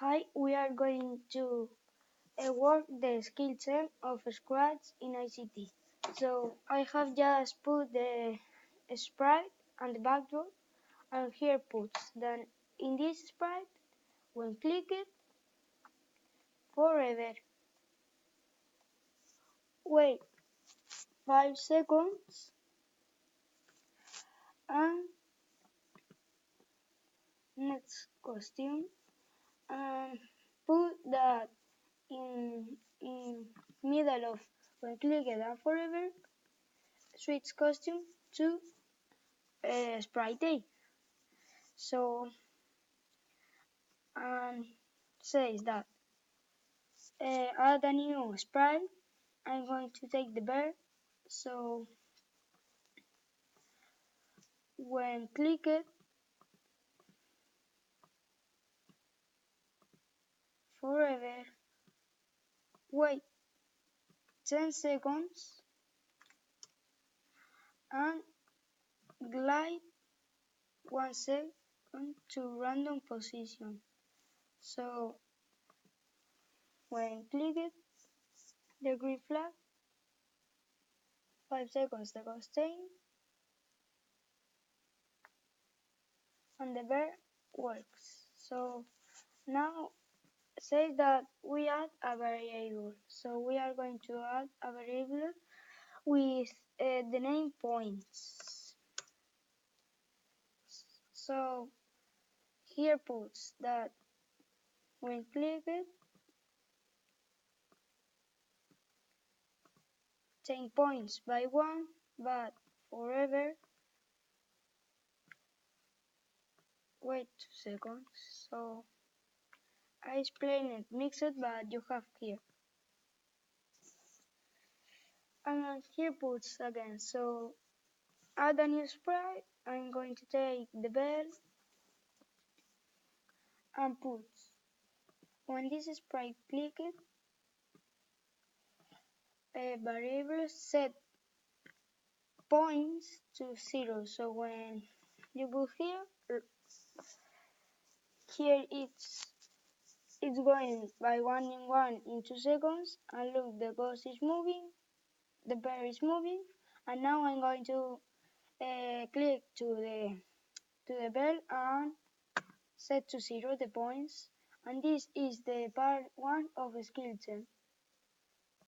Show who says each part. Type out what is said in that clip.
Speaker 1: Hi, we are going to work the skill set of Scratch in ICT. So I have just put the sprite and the backdrop, and here puts. Then in this sprite, when click it, forever. Wait 5 seconds and next costume, and put that in middle of when click it and forever, switch costume to sprite A. So says that add a new sprite. I'm going to take the bear. So when click it, forever, wait 10 seconds and glide 1 second to random position. So when click it, the green flag, 5 seconds the constraint, and the bear works. So now say that we add a variable. So we are going to add a variable with the name points. So here puts that when click it, 10 points by 1, but forever, wait 2 seconds. So I explained it mixed, but you have here. And here puts again. So add a new sprite. I'm going to take the bell and puts. When this sprite click it, a variable set points to 0. So when you go here it's going by 1 in 1 in 2 seconds, and look, the ghost is moving, the bear is moving, and now I'm going to click to the bell and set to 0 the points, and this is the part 1 of the skill set.